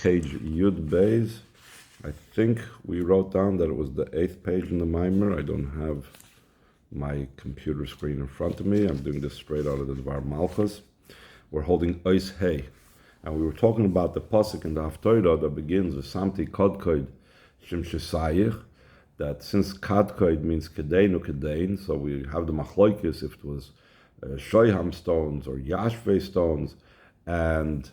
Page Yud Beis. I think we wrote down that it was the 8th page in the Mimer. I don't have my computer screen in front of me. I'm doing this straight out of the Dvar Malchus. We're holding Ois Hey. And we were talking about the pasuk in the Haftorah that begins with ושמתי כדכד שמשותיך, that since כדכד means kedein or kedein, so we have the machloikis if it was shoyham stones or yashve stones, and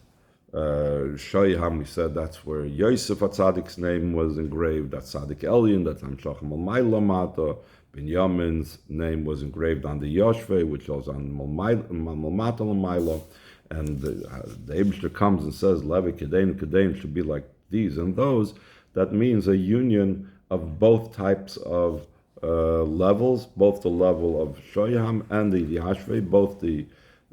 shoyham, we said that's where Yosef HaTzadik's name was engraved, that's Tzadik Elyon, that's Amshachim al Mata. Binyamin's name was engraved on the Yoshve, which was on Malmata Lamaila, and the Eibishter comes and says, Levi Kedein Kedein should be like these and those. That means a union of both types of levels, both the level of Shoyam and the Yashve, both the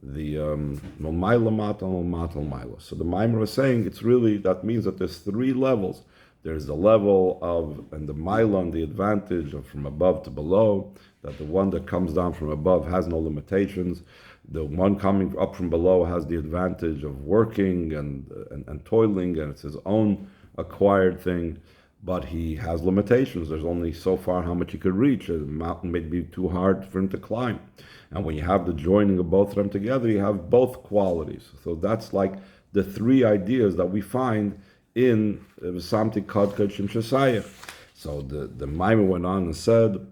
Malmaila Mata and Malmata Lamaila. So the Maimer is saying it's really, that means that there's 3 levels. There's the level of, and the Maila, the advantage of from above to below, that the one that comes down from above has no limitations. The one coming up from below has the advantage of working and toiling, and it's his own acquired thing, but he has limitations. There's only so far how much he could reach. A mountain may be too hard for him to climb. And when you have the joining of both of them together, you have both qualities. So that's like the 3 ideas that we find in ושמתי כדכד שמשותיך. So the Maimer went on and said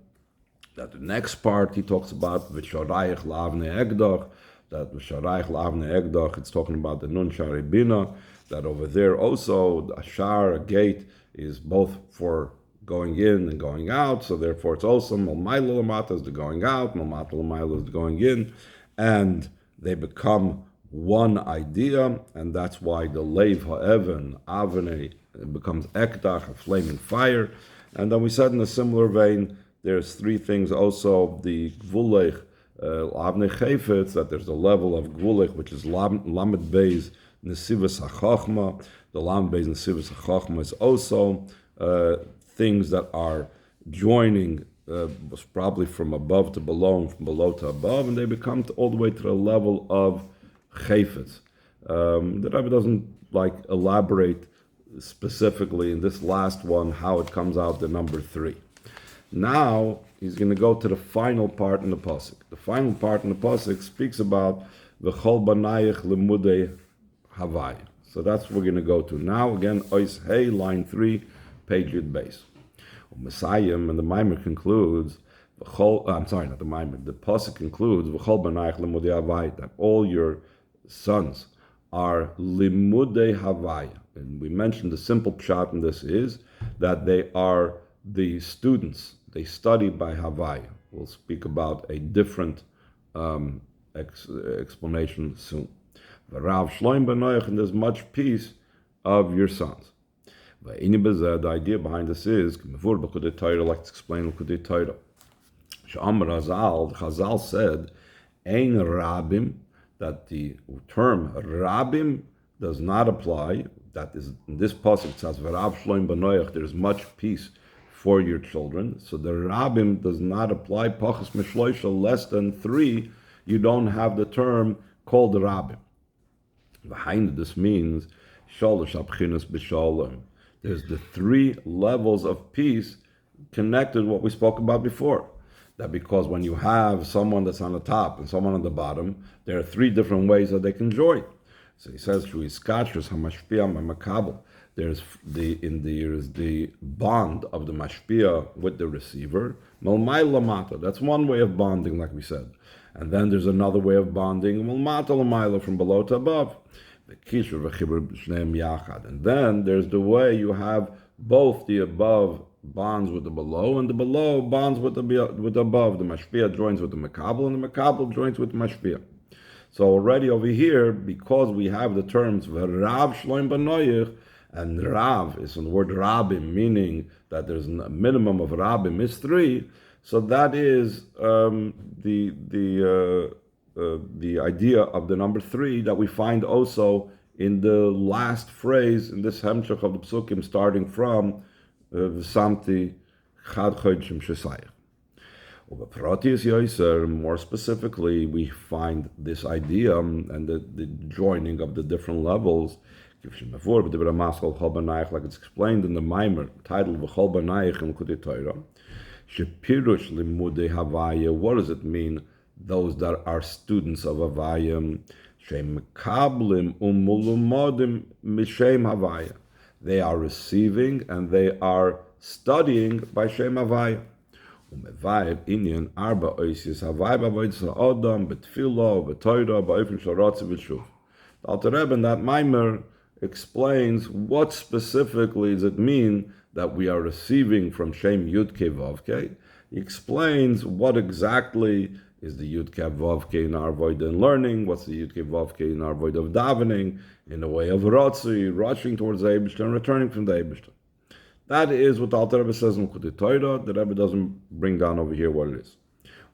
that the next part he talks about ושמתי לאבני אקדח, that ושמתי לאבני אקדח, it's talking about the nun shari bina, that over there also a shar, a gate, is both for going in and going out, so therefore it's also malmaila lamata is the going out, malmata lamaila is the going in, and they become one idea, and that's why the leiv ha'evan, avnei, becomes ekdach, a flaming fire. And then we said in a similar vein, there's 3 things also, the gvulech, avnei chayfetz, that there's a level of gvulech, which is lamed beis nesivas hachachma. The lamed beis nesivas hachachma is also things that are joining, was probably from above to below, and from below to above, and they become all the way to the level of chayfetz. The Rebbe doesn't elaborate specifically in this last one how it comes out the number 3. Now he's going to go to the final part in the pasuk. The final part in the pasuk speaks about v'chol banayich lemudei havai. So that's what we're going to go to now. Again, Ois Hey, line 3, page Yud Beis. Messiah, and the Maimer concludes. I'm sorry, not the Maimer. The pasuk concludes v'chol banayich lemudei havai, that all your sons are limudei havaya. And we mentioned the simple pshat in this is that they are the students. They study by havaya. We'll speak about a different explanation soon. V'rav shloim b'noich, and there's much peace of your sons. The idea behind this is, like to explain L'Kudei Torah. She'amar Chazal said, ein rabim, that the term rabim does not apply. That is, in this pasuk it says v'rav shloim b'noich, there is much peace for your children. So the rabim does not apply. Pachas mishloisha, less than 3, you don't have the term called rabim. Behind this means shalosh abchinas b'shalom. There's the 3 levels of peace connected to what we spoke about before. That because when you have someone that's on the top and someone on the bottom, there are 3 different ways that they can join. So he says, there's the bond of the mashpia with the receiver. That's one way of bonding, like we said. And then there's another way of bonding, from below to above. And then there's the way you have both the above bonds with the below, and the below bonds with the above. The mashpia joins with the makabel, and the makabel joins with the mashpia. So already over here, because we have the terms v'rav shloim b'noich, and rav is from the word rabim, meaning that there's a minimum of rabim is 3. So that is the idea of the number 3 that we find also in the last phrase in this hemshech of the psukim, starting from ושמתי כדכד שמשותיך. More specifically, we find this idea and the joining of the different levels Like it's explained in the Mimer, titled V'chol Banayich in Likutei Torah. Shepirush limudei Havaya. What does it mean? Those that are students of Havaya, shemekablim umulumodim mishem Havaya. They are receiving and they are studying by Shem Havaya. Umevayev inyan arba oisis Havaya b'avodas ha'odam b'tfilo b'toira b'ofen shorotzi v'shuv. The Alter Rebbe in that Maimer explains what specifically does it mean that we are receiving from Shem Yud Kei Vav Kei. He explains what exactly is the Yud Kei Vav Kei in our void in learning, what's the Yud Kei Vav Kei in our void of davening, in the way of Rotzi, rushing towards the Eibishter and returning from the Eibishter. That is what the Alter Rebbe says in Likutei Torah. The Rebbe doesn't bring down over here what it is.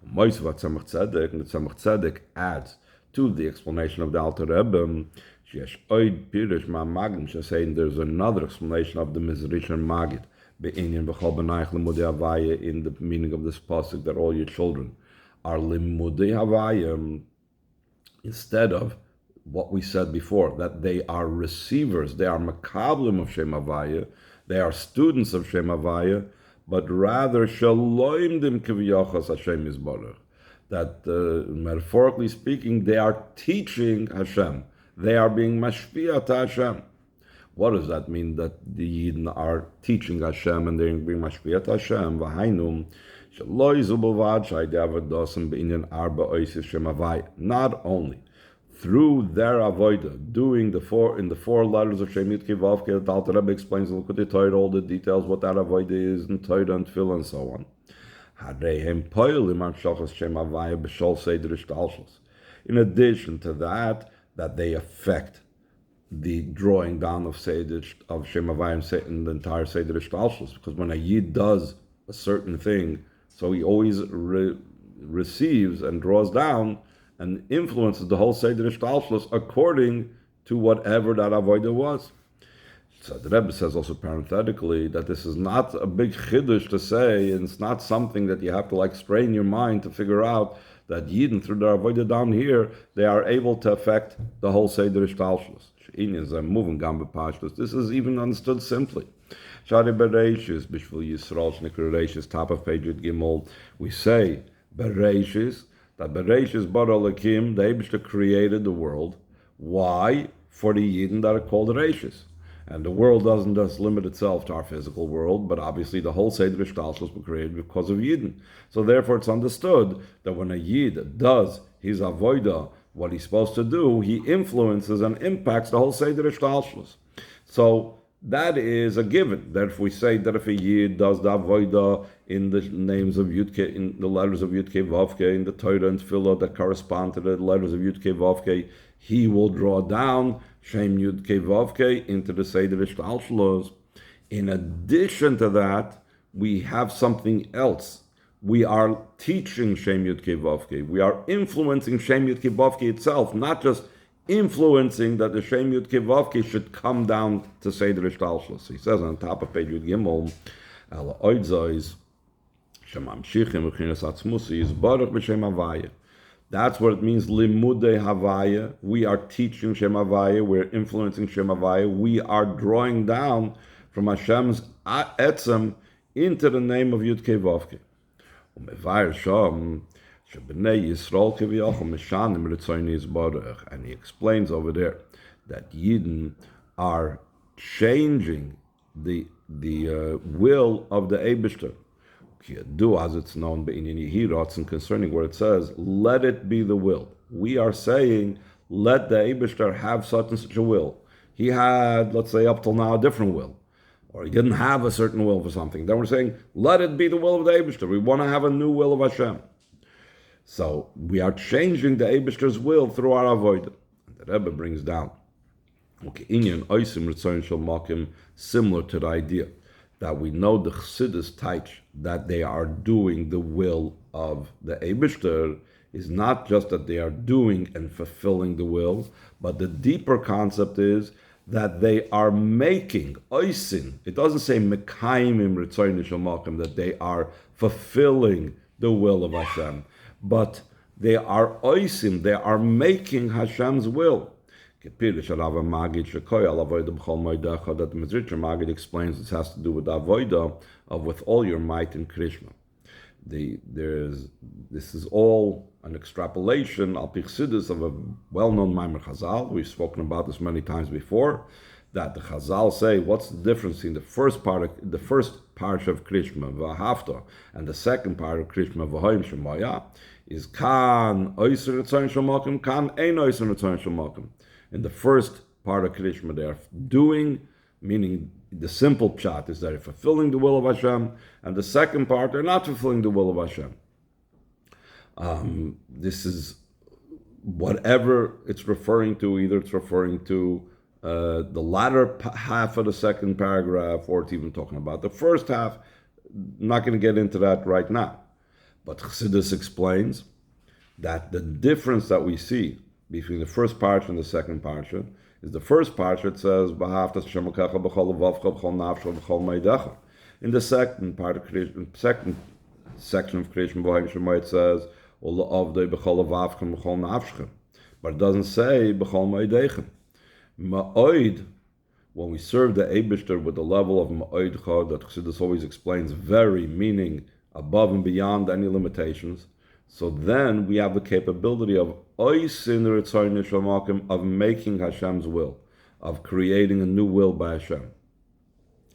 And the Tzemach adds to the explanation of the Alter Rebbe, there's another explanation of the Mizrish and Magid in the meaning of this pasuk that all your children are limudei havaya, instead of what we said before, that they are receivers, they are makablim of Shem Havaya, they are students of Shem Havaya, but rather shaloim dim kiviyachas Hashem Yisbarach, that metaphorically speaking, they are teaching Hashem. They are being mashpia to Hashem. What does that mean? That the Yidden are teaching Hashem and they're being mashpia to Hashem. V'hainum shaloi zubovad shaydeavadosim be'inyan arba oisis Shem Havaya. Not only through their avodah, doing the four letters of Shem Yud Kei Vav Kei, the Alter Rebbe explains in Likutei Torah all the details what that avodah is, and Torah and Tefillah and so on. In addition to that they affect the drawing down of Seder of Shem Havaya in the entire Seder Ishtalshus, because when a Yid does a certain thing, so he always receives and draws down and influences the whole Seder Ishtalshus according to whatever that avodah was. So the Rebbe says also parenthetically that this is not a big chiddush to say, and it's not something that you have to strain your mind to figure out that Yidden, through their avodah down here, they are able to affect the whole Seder Ishtalshus. This is even understood simply. Shari Bereishis, Bishvil Yisrael, Shnikr Reishis, top of page Gimel, we say Bereishis, that Bereishis Bar Alakim, the Eibishter created the world. Why? For the Yidden that are called Reishis. And the world doesn't just limit itself to our physical world, but obviously the whole Seder Ishtalshus was created because of Yidden. So therefore it's understood that when a Yid does his avodah, what he's supposed to do, he influences and impacts the whole Seder Ishtalshus. So that is a given. That if we say that if a Yid does the avodah in the names of Yudke, in the letters of Yudke Vavke, in the Torah and Tefillah that correspond to the letters of Yudke Vavke, he will draw down Shem Yud Kei Vav Kei into the Seder Ishtalshus. In addition to that, we have something else. We are teaching Shem Yud Kei Vav Kei. We are influencing Shem Yud Kei Vav Kei itself, not just influencing that the Shem Yud Kei Vav Kei should come down to Seder Ishtalshus. He says on top of page Yud Gimel, Ala Oidzais Shemamshichim V'chinas Atzmusi Yisbarach B'Shem Havaya. That's what it means, limudei havaya. We are teaching Shem Havaya, we're influencing Shem Havaya, we are drawing down from Hashem's etzem into the name of Yud Kei Vav Kei. And he explains over there that Yidden are changing the will of the Eibishter. Do as it's known concerning where it says, let it be the will. We are saying, let the Eibishter have such and such a will. He had, let's say, up till now, a different will. Or he didn't have a certain will for something. Then we're saying, let it be the will of the Eibishter. We want to have a new will of Hashem. So we are changing the Eibishter's will through our avodah. The Rebbe brings down, similar to the idea that we know the Chassidus teach that they are doing the will of the Eibishter is not just that they are doing and fulfilling the will, but the deeper concept is that they are making, oisin. It doesn't say mekayimim ritzoyin shalmakim, that they are fulfilling the will of Hashem, but they are oisim, they are making Hashem's will. That the Mezritcher Magid explains this has to do with the avodah of with all your might and krishma. This is all an extrapolation al pichsidus of a well-known Maimer Chazal. We've spoken about this many times before. That the Chazal say, what's the difference between the first part of Krishma v'ahavta and the second part of Krishma v'hoim shemaya is kan oiser etzayin shemakim, kan ein oiser etzayin shemakim. In the first part of Krishma, they are doing, meaning the simple pshat is that they're fulfilling the will of Hashem, and the second part, they're not fulfilling the will of Hashem. This is whatever it's referring to, either it's referring to the latter half of the second paragraph, or it's even talking about the first half. I'm not going to get into that right now. But Chassidus explains that the difference that we see between the first parsha and the second parsha is the first parsha, it says, in the second part of Krishma, second section of Krishma, it says, but it doesn't say Ma'oid, when we serve the Eibishter with the level of Ma'oid Chod, that Chassidus always explains very, meaning above and beyond any limitations, so then we have the capability of making Hashem's will, of creating a new will by Hashem.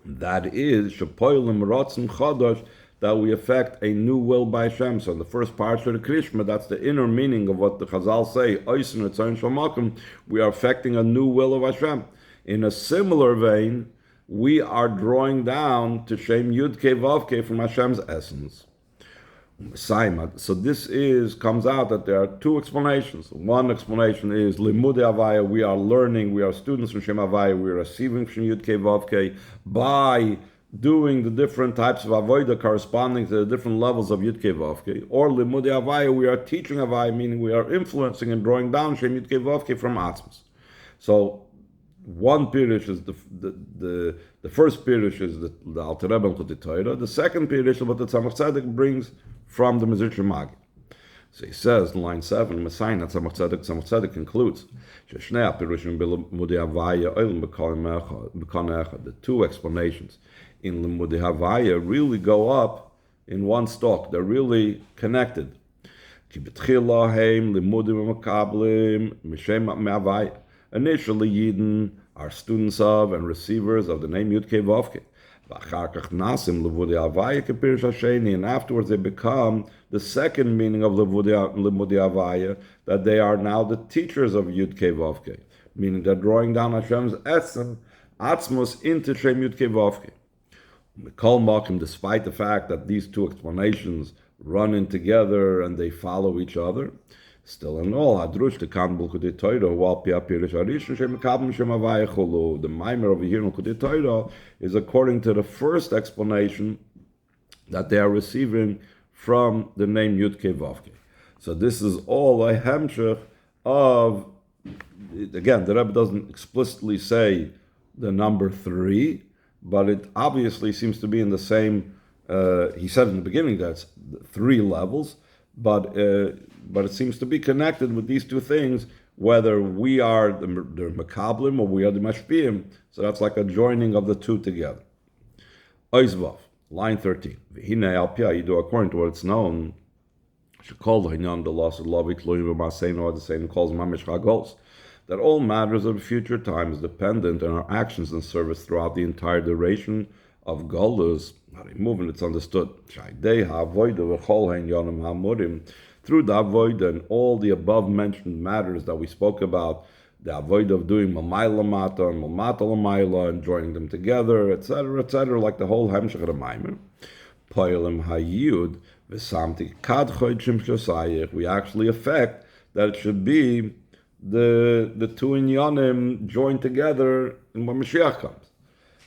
That is, that we affect a new will by Hashem. So the first part of the Krishma, that's the inner meaning of what the Chazal say, we are affecting a new will of Hashem. In a similar vein, we are drawing down to Shem Yud Kei Vav Kei from Hashem's essence. So this comes out that there are two explanations. One explanation is Limudei Havaya, we are learning, we are students from Shem Havaya, we are receiving from Yud Kei Vav Kei by doing the different types of avodah corresponding to the different levels of Yud Kei Vav Kei. Or Limudei Havaya, we are teaching Havaya, meaning we are influencing and drawing down Shem Yud Kei Vav Kei from Atzmos. So one pirush is the first pirush is the Alter Rebbe and Chutei Torah. The second pirush is what the Tzemach brings from the Mezritcher Magid. So he says in line 7, Messiah Tzemach Tzedek concludes, the two explanations in Limudei Havaya really go up in one stalk. They're really connected. Initially, Yidden are students of and receivers of the name Yud Kei Vav Kei. And afterwards they become the second meaning of Limudei Havaya, that they are now the teachers of Yud Kei Vav Kei, meaning they're drawing down Hashem's essence, Atzmos, into Shem Yud Kei Vav Kei. Despite the fact that these two explanations run in together and they follow each other, still in all, the Maimer over here in Kudei Torah is according to the first explanation that they are receiving from the name Yud Kei Vav Kei. So this is all a hemshech of, again, the Rebbe doesn't explicitly say the number 3, but it obviously seems to be in the same, he said in the beginning that's 3 levels, but it seems to be connected with these two things, whether we are the Makablim or we are the Mashpiyim. So that's like a joining of the two together. Oizvav, line 13. According to what it's known, that all matters of future time is dependent on our actions and service throughout the entire duration of Golus. Moving, it's understood. Through the avodah and all the above mentioned matters that we spoke about, the avodah of doing mamayla mata and mamata lamayla and joining them together, etc., like the whole hemshech of the Maimer. Poilim hayud ושמתי כדכד שמשותיך. We actually affect that it should be the two inyanim joined together when Mashiach comes.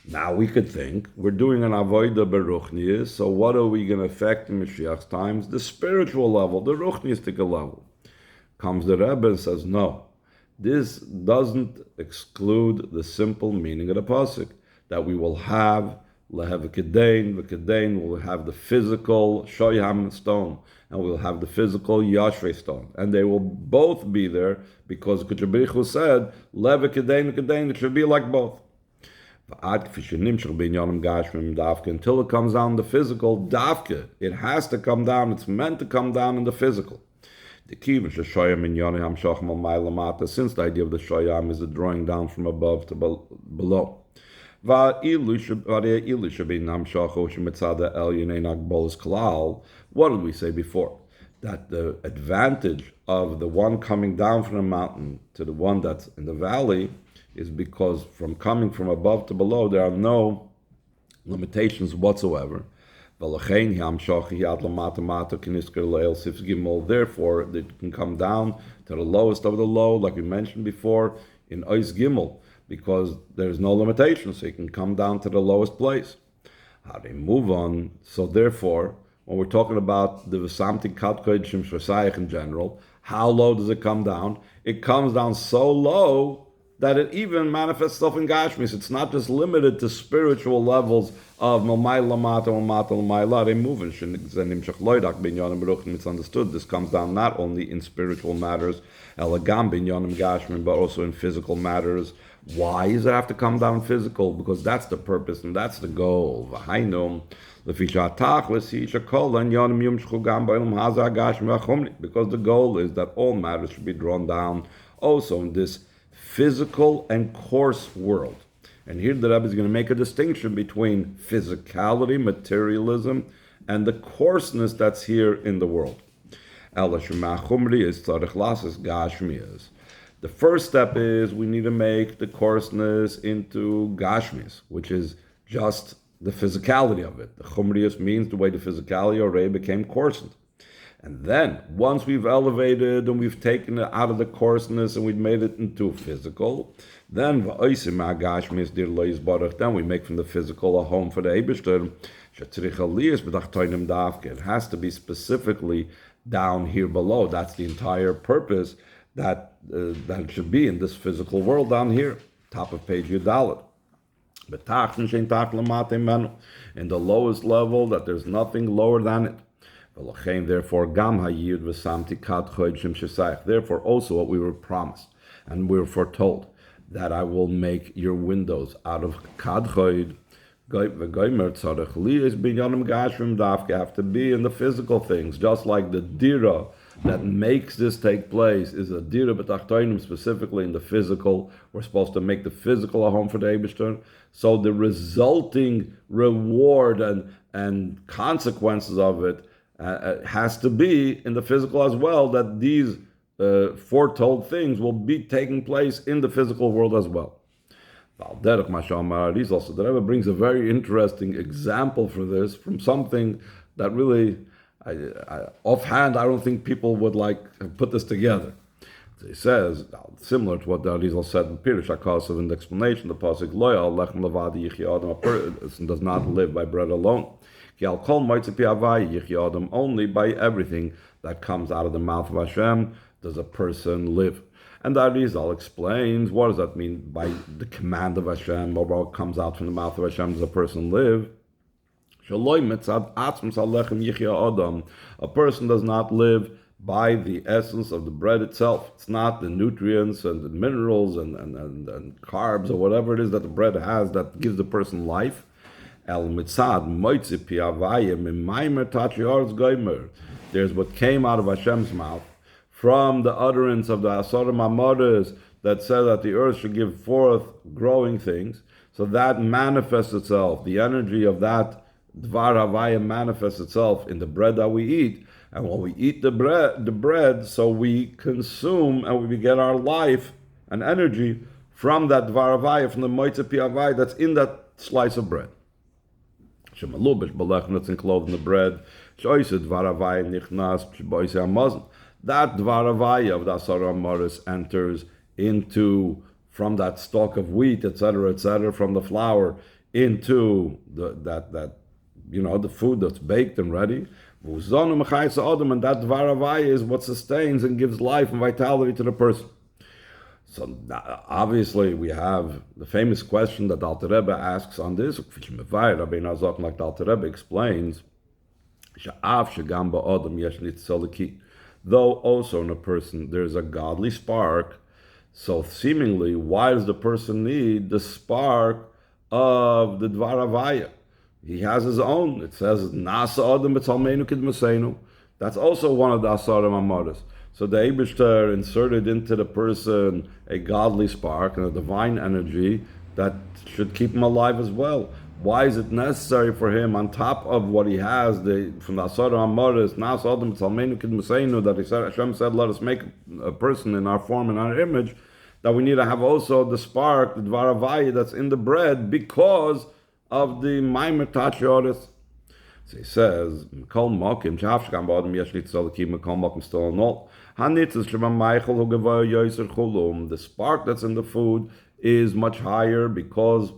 Now we could think we're doing an avodah beruchnius, so what are we going to affect in Mashiach's times? The spiritual level, the ruchniistic level. Comes the Rebbe and says, no, this doesn't exclude the simple meaning of the pasuk, that we will have V'kedain will have the physical shoyam stone, and we'll have the physical yashve stone, and they will both be there because Kutchabrichu said v'kedain, it should be like both. Until it comes down the physical dafke, it has to come down. It's meant to come down in the physical. Since the idea of the shoyam is the drawing down from above to below. What did we say before? That the advantage of the one coming down from the mountain to the one that's in the valley is because from coming from above to below, there are no limitations whatsoever. Therefore, it can come down to the lowest of the low, like we mentioned before, in Ois Gimel, because there's no limitation, so you can come down to the lowest place. How they move on. So therefore, when we're talking about the ושמתי, כדכד, שמשותיך in general, how low does it come down? It comes down so low that it even manifests itself in Gashmis. It's not just limited to spiritual levels of Malmai Lamata, Malmata Lamaila. They move in Zenim Shechloidak, Binyanim Beruchim. It's understood. This comes down not only in spiritual matters, Elagam Binyanim Gashmin, but also in physical matters. Why does it have to come down physical? Because that's the purpose and that's the goal. V'hainum, because the goal is that all matters should be drawn down also in this physical and coarse world. And here the Rebbe is going to make a distinction between physicality, materialism, and the coarseness that's here in the world. The first step is we need to make the coarseness into gashmis, which is just the physicality of it. The chumrius means the way the physicality already became coarsened. And then, once we've elevated and we've taken it out of the coarseness and we've made it into physical, then we make from the physical a home for the Eibishter. It has to be specifically down here below. That's the entire purpose that it should be in this physical world down here, top of page Yudalit. In the lowest level, that there's nothing lower than it. Therefore, therefore also what we were promised and we were foretold, that I will make your windows out of K'dchad. Have to be in the physical things, just like the dira that makes this take place is a dira b'tachtonim, specifically in the physical. We're supposed to make the physical a home for the Eibishter. So the resulting reward and consequences of it has to be in the physical as well, that these foretold things will be taking place in the physical world as well. The Rebbe brings a very interesting example for this from something that really, offhand, I don't think people would put this together. He says, similar to what the Arizal said in Pirush HaKasav in the explanation, the pasuk Loyal Lechem Levadi Yichya Adam, a person does not live by bread alone. Only by everything that comes out of the mouth of Hashem does a person live. And the Arizal explains, what does that mean by the command of Hashem, or what comes out from the mouth of Hashem does a person live? A person does not live by the essence of the bread itself. It's not the nutrients and the minerals and carbs or whatever it is that the bread has that gives the person life. There's what came out of Hashem's mouth from the utterance of the Asarim HaMaras that said that the earth should give forth growing things. So that manifests itself. The energy of that Dvar Havaya manifests itself in the bread that we eat. And when we eat the bread, so we consume and we get our life and energy from that Dvar Havaya, from the Moitze Pi Havaya that's in that slice of bread. That's enclosed in the bread. That Dvar Havaya of the Asarim HaMaras enters into, from that stalk of wheat, etc., from the flour, into the food that's baked and ready. And that Dvar Havaya is what sustains and gives life and vitality to the person. So obviously we have the famous question that the Alter Rebbe asks on this, like the Alter Rebbe explains, though also in a person there's a godly spark, so seemingly why does the person need the spark of the Dvar Havaya? He has his own. It says, Nasa Adam B'Talmeinu Kidmasenu. That's also one of the Asarim Amaras. So the Eibishter inserted into the person a godly spark and a divine energy that should keep him alive as well. Why is it necessary for him, on top of what he has, from the Asarim Amaras, Nasa Adam B'Talmeinu Kidmasenu, that Hashem said, let us make a person in our form and our image, that we need to have also the spark, the Dvar Havaya that's in the bread, because of the Maimer Tachyoris. So he says, Mekol Mokim, Shafshkam Ba'odem Yeshli Tzolaki, Mekol Mokim still not. Hanitzes Shema Meichel Hu Gavoy Yoser Chulum. The spark that's in the food is much higher because,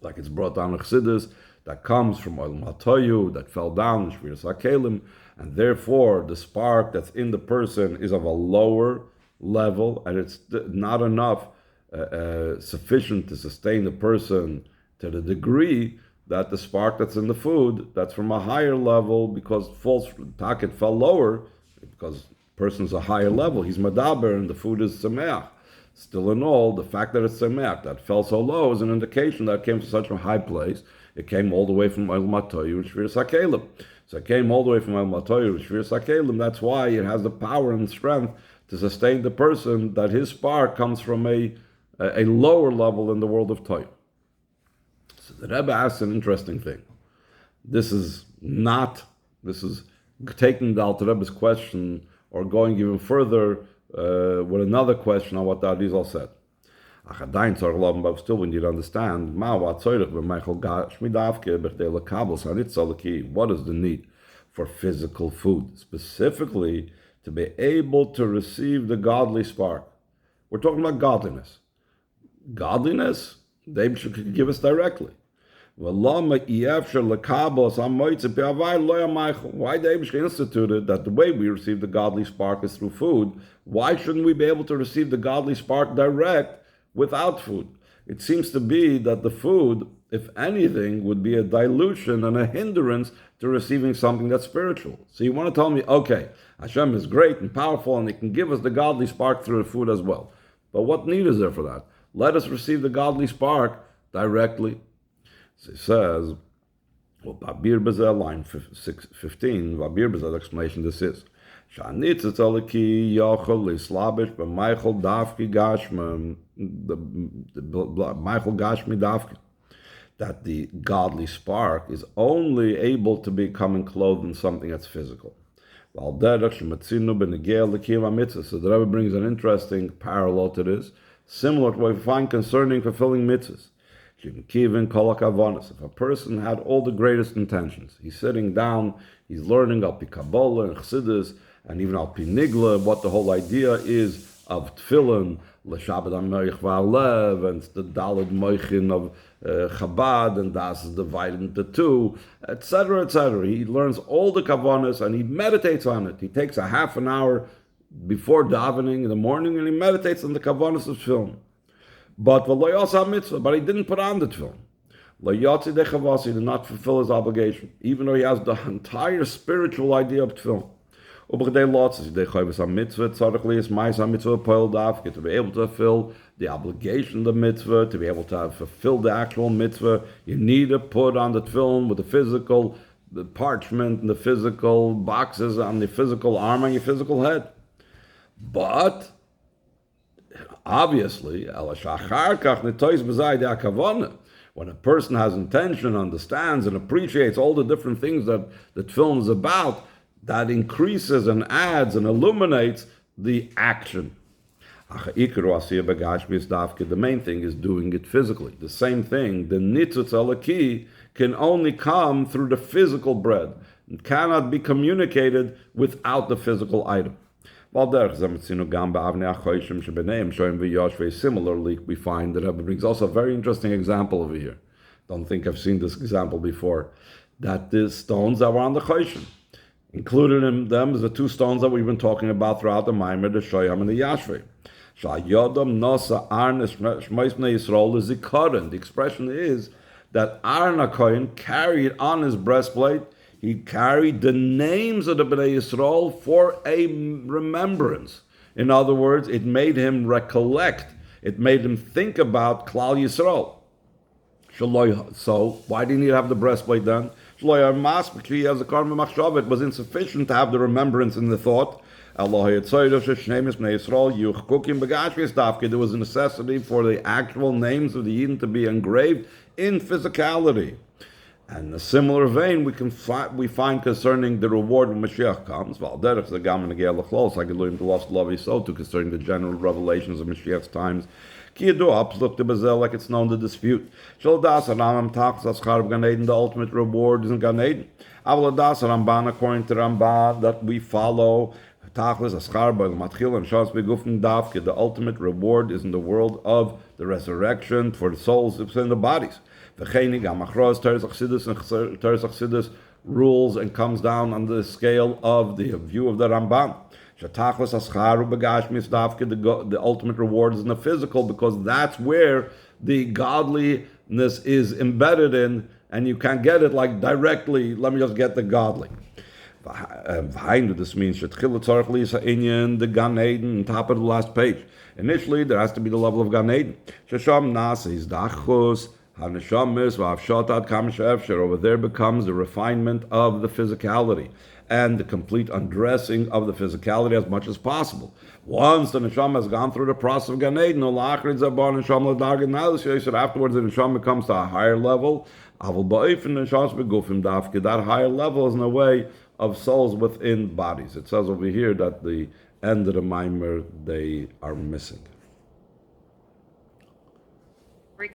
like it's brought down in Chassidus, that comes from Oil Matoyu, that fell down in Shviras HaKelim, and therefore the spark that's in the person is of a lower level, and it's not enough sufficient to sustain the person to the degree that the spark that's in the food, that's from a higher level, because taket fell lower, because the person's a higher level, he's madaber, and the food is semeach. Still in all, the fact that it's semeach, that fell so low, is an indication that it came from such a high place. It came all the way from El Matoyu and Shviras HaKelim. So it came all the way from El Matoyu and Shviras HaKelim. That's why it has the power and strength to sustain the person, that his spark comes from a lower level in the world of Toyu. So the Rebbe asks an interesting thing. This is taking the Alter Rebbe's question or going even further with another question on what the Arizal said. But still we need to understand what is the need for physical food, specifically to be able to receive the godly spark. We're talking about godliness. Godliness, they should give us directly. Why the Eibush instituted that the way we receive the godly spark is through food? Why shouldn't we be able to receive the godly spark direct without food? It seems to be that the food, if anything, would be a dilution and a hindrance to receiving something that's spiritual. So you want to tell me, okay, Hashem is great and powerful and He can give us the godly spark through the food as well. But what need is there for that? Let us receive the godly spark directly. So he says, well, Babir Bezeh, line 15, Babir Bezeh, the explanation this is, Shanitzatoliki Yochel Islabish B'Michael Dafki Gashma, Michael Gashmi Dafki, that the godly spark is only able to become enclosed in something that's physical. So the Rebbe brings an interesting parallel to this, similar to what we find concerning fulfilling mitzvahs. If a person had all the greatest intentions, he's sitting down, he's learning Al Pi Kabbalah and Chassidus, and even Al Pi Nigla, what the whole idea is of Tefillin, L'Shabbat HaMeich V'Alev, and the Daled Moichin of Chabad, and Das is divided into two, etc., etc. He learns all the Kavanas and he meditates on it. He takes a half an hour before davening in the morning and he meditates on the Kavanas of Tefillin. But he didn't put on the tefillin. He did not fulfill his obligation, even though he has the entire spiritual idea of tefillin. To be able to fulfill the obligation of the mitzvah, to be able to fulfill the actual mitzvah, you need to put on the tefillin with the parchment and the physical boxes on the physical arm and your physical head. But obviously, when a person has intention, understands, and appreciates all the different things that the tefillin is about, that increases and adds and illuminates the action. The main thing is doing it physically. The same thing, the nitzutz alaki, can only come through the physical bread. It cannot be communicated without the physical item. Similarly, we find that Rebbe brings also a very interesting example over here. Don't think I've seen this example before. That the stones that were on the Choshim, included in them is the two stones that we've been talking about throughout the Maimer, the Shoyam and the Yashvei. Shayodam nosa arn shmois bnei Yisrael is zikaron. The expression is that Aaron HaKohen carried on his breastplate, he carried the names of the Bnei Yisrael for a remembrance. In other words, it made him recollect, it made him think about Klal Yisrael. So, why didn't he have the breastplate then? It was insufficient to have the remembrance and the thought. There was a necessity for the actual names of the Yidden to be engraved in physicality. And in a similar vein, we find concerning the reward when Mashiach comes, concerning the general revelations of Mashiach's times, like it's known, the dispute. The ultimate reward is in Gan Eden. According to Ramban, that we follow, the ultimate reward is in the world of the resurrection for the souls in the bodies. The Teres Achsidus rules and comes down on the scale of the view of the Ramban. The ultimate reward is in the physical, because that's where the godliness is embedded in, and you can't get it like directly, let me just get the godly. This means the Gan Eden, top of the last page. Initially, there has to be the level of Gan Eden. Over there becomes the refinement of the physicality and the complete undressing of the physicality as much as possible. Once the neshama has gone through the process of Gan Eden, afterwards the neshama comes to a higher level. That higher level is in a way of souls within bodies. It says over here that the end of the mimer they are missing.